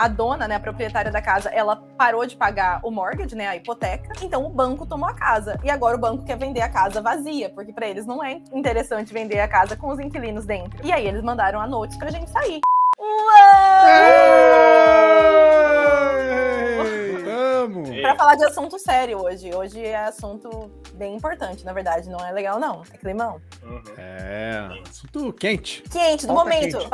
a dona, né, a proprietária da casa, ela parou de pagar o mortgage, né, a hipoteca, então o banco tomou a casa. E agora o banco quer vender a casa vazia, porque pra eles não é interessante vender a casa com os inquilinos dentro. E aí eles mandaram a notice pra gente sair. Vamos! Pra falar de assunto sério hoje. Hoje é assunto bem importante, na verdade. Não é legal, não. É climão. É, assunto quente. Quente, do Pauta momento. quente.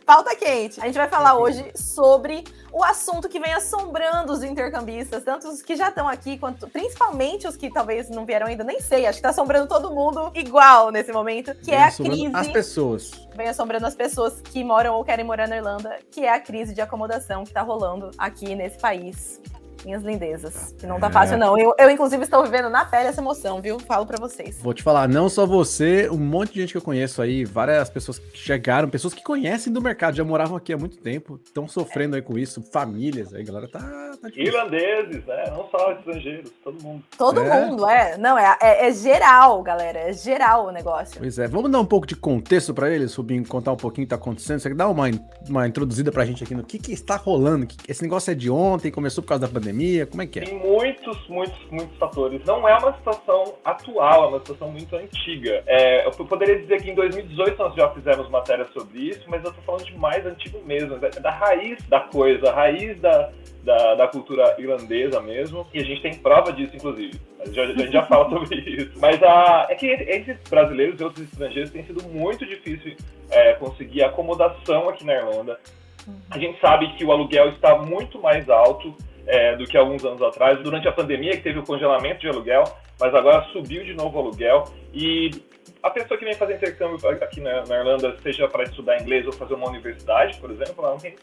Pauta quente. A gente vai falar hoje sobre o assunto que vem assombrando os intercambistas, tanto os que já estão aqui, quanto principalmente os que talvez não vieram ainda, nem sei. Acho que tá assombrando todo mundo igual nesse momento, que é a crise... As pessoas. Vem assombrando as pessoas que moram ou querem morar na Irlanda, que é a crise de acomodação que tá rolando aqui nesse país. Minhas lindezas. Que não tá fácil, não. Eu, inclusive, estou vivendo na pele essa emoção, viu? Falo pra vocês. Vou te falar, não só você, um monte de gente que eu conheço aí, várias pessoas que chegaram, pessoas que conhecem do mercado, já moravam aqui há muito tempo, estão sofrendo aí com isso, famílias aí, galera, tá difícil. Irlandeses, né? Não só estrangeiros, todo mundo. Todo mundo, é. Não, é geral, galera. É geral o negócio. Pois é, vamos dar um pouco de contexto pra eles, Rubinho, contar um pouquinho o que tá acontecendo. Você dá uma introduzida pra gente aqui no que está rolando. Esse negócio é de ontem, começou por causa da pandemia, como é que é? Tem muitos fatores. Não é uma situação atual, é uma situação muito antiga. Eu poderia dizer que em 2018 nós já fizemos matéria sobre isso, mas eu tô falando de mais antigo mesmo, da raiz da coisa, a raiz da cultura irlandesa mesmo, e a gente tem prova disso, inclusive. A gente já fala sobre isso. Mas é que esses brasileiros e outros estrangeiros tem sido muito difícil conseguir acomodação aqui na Irlanda. A gente sabe que o aluguel está muito mais alto do que alguns anos atrás, durante a pandemia, que teve o congelamento de aluguel, mas agora subiu de novo o aluguel. E a pessoa que vem fazer intercâmbio aqui na Irlanda, seja para estudar inglês ou fazer uma universidade, por exemplo, ela não tem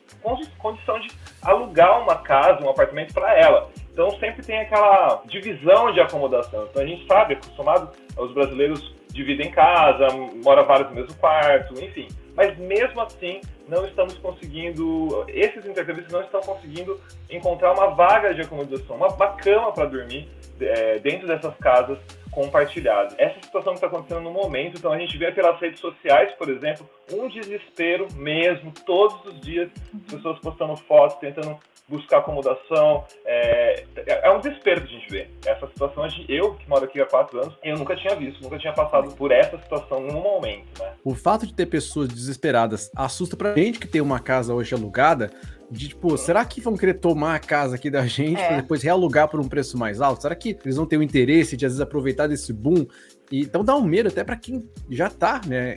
condição de alugar uma casa, um apartamento para ela. Então sempre tem aquela divisão de acomodação. Então a gente sabe, acostumado, os brasileiros dividem casa, moram vários no mesmo quarto, enfim. Mas mesmo assim, não estamos conseguindo, esses intercambistas não estão conseguindo encontrar uma vaga de acomodação, uma cama para dormir dentro dessas casas compartilhadas. Essa situação que está acontecendo no momento, então a gente vê pelas redes sociais, por exemplo, um desespero mesmo, todos os dias, as pessoas postando fotos, tentando buscar acomodação, é um desespero que a gente vê. Essa situação, eu que moro aqui há 4 anos, eu nunca tinha visto, nunca tinha passado por essa situação num momento, né? O fato de ter pessoas desesperadas assusta pra gente que tem uma casa hoje alugada, de tipo, será que vão querer tomar a casa aqui da gente pra depois realugar por um preço mais alto? Será que eles vão ter o interesse de, às vezes, aproveitar desse boom? E, então dá um medo até pra quem já tá, né,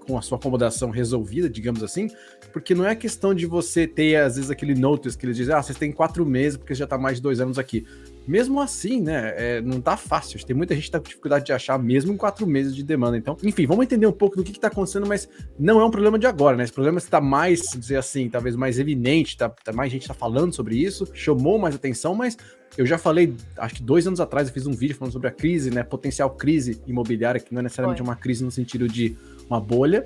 com a sua acomodação resolvida, digamos assim, porque não é questão de você ter, às vezes, aquele notice que eles dizem, vocês têm 4 meses porque já tá mais de 2 anos aqui. Mesmo assim, né, não tá fácil. Tem muita gente que tá com dificuldade de achar, mesmo em 4 meses de demanda. Então, enfim, vamos entender um pouco do que tá acontecendo, mas não é um problema de agora, né? Esse problema está mais, dizer assim, talvez mais evidente, mais gente tá falando sobre isso, chamou mais atenção, mas eu já falei, acho que 2 anos atrás, eu fiz um vídeo falando sobre a crise, né, potencial crise imobiliária, que não é necessariamente uma crise no sentido de uma bolha,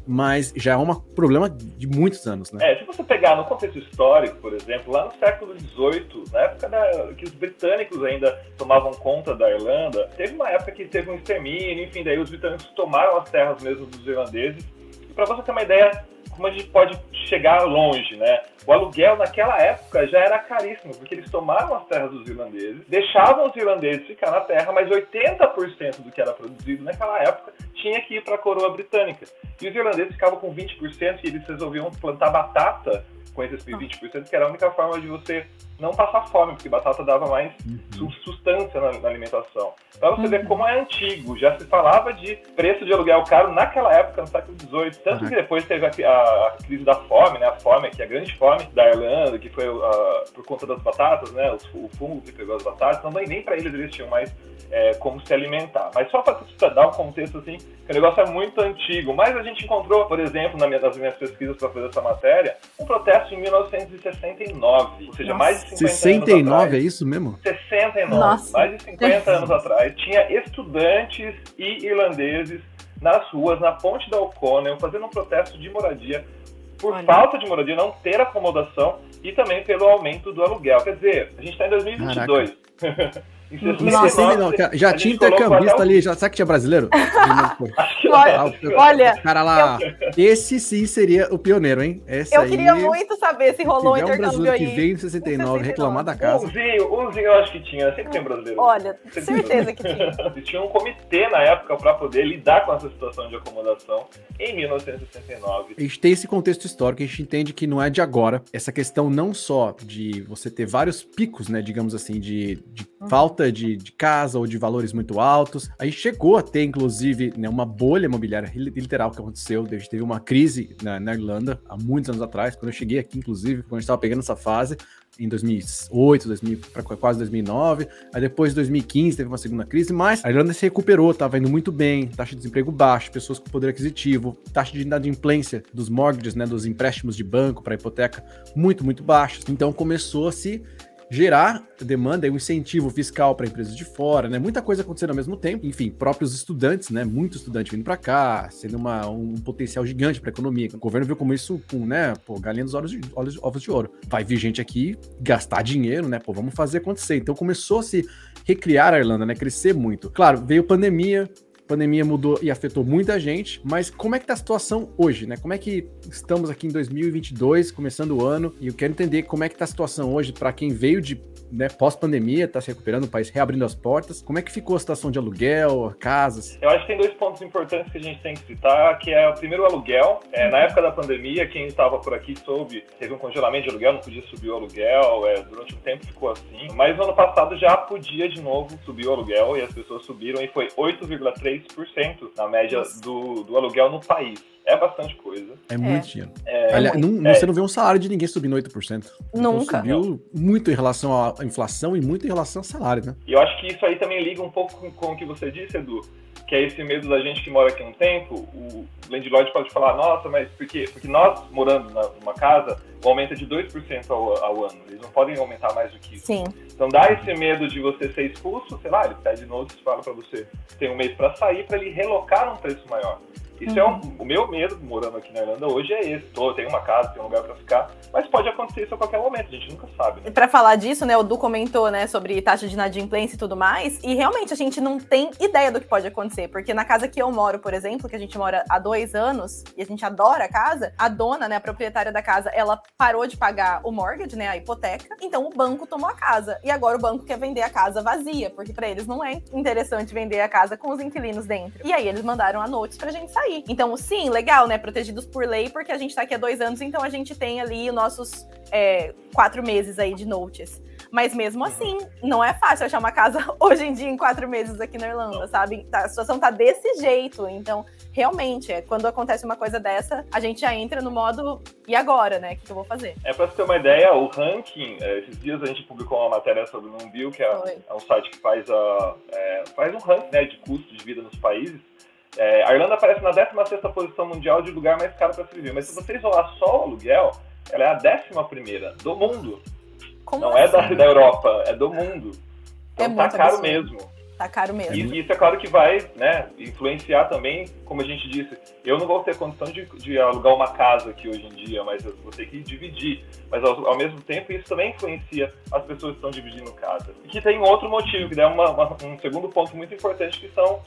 mas já é um problema de muitos anos, né? Se você pegar no contexto histórico, por exemplo, lá no século XVIII, na época que os britânicos ainda tomavam conta da Irlanda, teve uma época que teve um extermínio, enfim, daí os britânicos tomaram as terras mesmo dos irlandeses. E para você ter uma ideia como a gente pode chegar longe, né? O aluguel naquela época já era caríssimo, porque eles tomaram as terras dos irlandeses, deixavam os irlandeses ficar na terra, mas 80% do que era produzido naquela época tinha que ir para a coroa britânica. E os irlandeses ficavam com 20% e eles resolviam plantar batata com esses 20%, que era a única forma de você não passar fome, porque batata dava mais sustância na alimentação. Para você ver como é antigo, já se falava de preço de aluguel caro naquela época, no século XVIII. Tanto que depois teve a crise da fome, né? A fome, que é a grande fome da Irlanda, que foi por conta das batatas, né? O fungo que pegou as batatas, então nem para eles tinham mais como se alimentar. Mas só para dar um contexto assim, que o negócio é muito antigo. Mas a gente encontrou, por exemplo, nas minhas pesquisas para fazer essa matéria, um protesto em 1969, ou seja, mais de 50 69, anos atrás. É isso mesmo? 69, Nossa. mais de 50 anos atrás, tinha estudantes e irlandeses nas ruas, na ponte da O'Connell, fazendo um protesto de moradia, por falta de moradia, não ter acomodação, e também pelo aumento do aluguel. Quer dizer, a gente está em 2022. Em 69, não, já tinha intercambista ali, já sabe que tinha brasileiro? Olha, cara lá, esse sim seria o pioneiro, hein? Eu queria muito saber se rolou um intercâmbio aí. Que veio em 69 reclamar da casa. Umzinho eu acho que tinha, sempre tem brasileiro. Olha, certeza que tinha. Existia um comitê na época para poder lidar com essa situação de acomodação em 1969. A gente tem esse contexto histórico, a gente entende que não é de agora. Essa questão não só de você ter vários picos, né, digamos assim, de falta de casa ou de valores muito altos. A gente chegou a ter, inclusive, né, uma bolha imobiliária literal que aconteceu. A gente teve uma crise na Irlanda há muitos anos atrás, quando eu cheguei aqui, inclusive, quando a gente estava pegando essa fase, em 2008, para quase 2009. Aí depois, em 2015, teve uma segunda crise, mas a Irlanda se recuperou, estava indo muito bem, taxa de desemprego baixa, pessoas com poder aquisitivo, taxa de inadimplência dos mortgages, né, dos empréstimos de banco para hipoteca, muito, muito baixos. Então começou a se gerar demanda e um incentivo fiscal para empresas de fora, né? Muita coisa acontecendo ao mesmo tempo. Enfim, próprios estudantes, né? Muito estudante vindo para cá, sendo um potencial gigante para a economia. O governo viu como isso, né? Pô, galinha dos ovos de ouro. Vai vir gente aqui gastar dinheiro, né? Pô, vamos fazer acontecer. Então começou a se recriar a Irlanda, né? Crescer muito. Claro, veio pandemia. A pandemia mudou e afetou muita gente, mas como é que tá a situação hoje, né? Como é que estamos aqui em 2022, começando o ano, e eu quero entender como é que tá a situação hoje para quem veio de, né, pós-pandemia, tá se recuperando, o país reabrindo as portas. Como é que ficou a situação de aluguel, casas? Eu acho que tem dois pontos importantes que a gente tem que citar, que é o primeiro, o aluguel. Na época da pandemia, quem estava por aqui soube, teve um congelamento de aluguel, não podia subir o aluguel, durante um tempo ficou assim. Mas no ano passado já podia de novo subir o aluguel, e as pessoas subiram, e foi 8,3% na média do aluguel no país. É bastante coisa. É muito dinheiro. Você não vê um salário de ninguém subindo 8%. Nunca. Então, subiu muito em relação à inflação e muito em relação ao salário, né? E eu acho que isso aí também liga um pouco com o que você disse, Edu, que é esse medo da gente que mora aqui há um tempo. O landlord pode falar, nossa, mas porque nós morando numa casa, o aumento é de 2% ao ano. Eles não podem aumentar mais do que isso. Sim. Então dá esse medo de você ser expulso, sei lá, ele pede notice, fala pra você, tem um mês pra sair, pra ele relocar num preço maior. Isso é o meu medo, morando aqui na Irlanda hoje, é esse. Tenho uma casa, tenho um lugar pra ficar, mas pode acontecer isso a qualquer momento, a gente nunca sabe, né? E pra falar disso, né, o Du comentou, né, sobre taxa de inadimplência e tudo mais, e realmente a gente não tem ideia do que pode acontecer, porque na casa que eu moro, por exemplo, que a gente mora há 2 anos, e a gente adora a casa, a dona, né, a proprietária da casa, ela parou de pagar o mortgage, né, a hipoteca, então o banco tomou a casa, e agora o banco quer vender a casa vazia, porque pra eles não é interessante vender a casa com os inquilinos dentro. E aí eles mandaram a notice pra gente sair. Então, sim, legal, né? Protegidos por lei, porque a gente tá aqui há 2 anos, então a gente tem ali os nossos 4 meses aí de notice. Mas mesmo assim, não é fácil achar uma casa hoje em dia em 4 meses aqui na Irlanda, sabe? A situação tá desse jeito. Então, realmente, quando acontece uma coisa dessa, a gente já entra no modo, e agora, né? O que eu vou fazer? Pra você ter uma ideia, o ranking, esses dias a gente publicou uma matéria sobre o Numbeo, que é um site que faz um ranking, né, de custo de vida nos países. A Irlanda aparece na 16ª posição mundial de lugar mais caro para se viver. Mas se você isolar só o aluguel, ela é a 11ª do mundo. Como não assim? É da Europa, é do mundo. Então tá caro mesmo. Tá caro mesmo. E isso é claro que vai, né, influenciar também, como a gente disse, eu não vou ter condição de alugar uma casa aqui hoje em dia, mas eu vou ter que dividir. Mas ao mesmo tempo isso também influencia as pessoas que estão dividindo casa. E que tem outro motivo, que é um segundo ponto muito importante, que são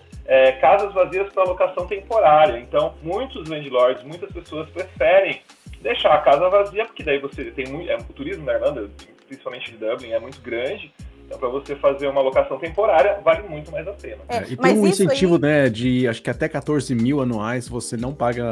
casas vazias para locação temporária. Então, muitos landlords, muitas pessoas preferem deixar a casa vazia, porque daí você tem o turismo na Irlanda, principalmente em Dublin, é muito grande. Então, para você fazer uma locação temporária, vale muito mais a pena. E tem um incentivo, né, de acho que até 14 mil anuais, você não paga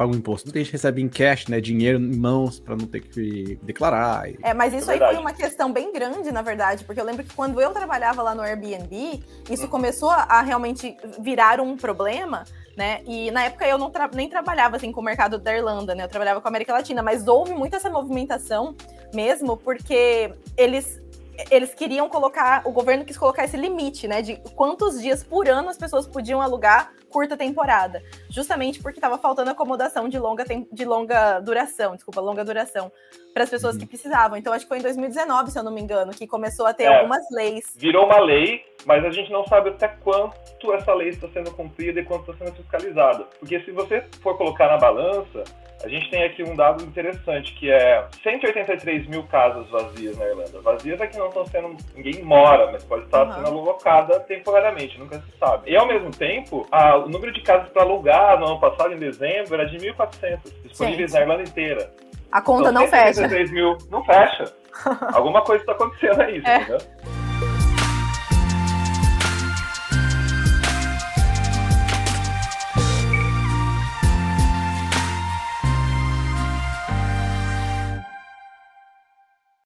um imposto. Muita gente recebe em cash, né, dinheiro em mãos, para não ter que declarar. Mas isso aí foi uma questão bem grande, na verdade, porque eu lembro que quando eu trabalhava lá no Airbnb, isso começou a realmente virar um problema, né? E na época eu nem trabalhava assim com o mercado da Irlanda, né? Eu trabalhava com a América Latina, mas houve muito essa movimentação mesmo, porque eles queriam o governo quis colocar esse limite, né, de quantos dias por ano as pessoas podiam alugar curta temporada, justamente porque estava faltando acomodação de longa duração, para as pessoas que precisavam. Então, acho que foi em 2019, se eu não me engano, que começou a ter algumas leis. Virou uma lei mas a gente não sabe até quanto essa lei está sendo cumprida e quanto está sendo fiscalizada. Porque se você for colocar na balança, a gente tem aqui um dado interessante, que é 183 mil casas vazias na Irlanda. Vazias é que não estão sendo... Ninguém mora, mas pode estar sendo alocada temporariamente, nunca se sabe. E, ao mesmo tempo, o número de casas para alugar no ano passado, em dezembro, era de 1.400 disponíveis na Irlanda inteira. A conta então, não fecha. 183 mil não fecha. Alguma coisa está acontecendo aí, entendeu?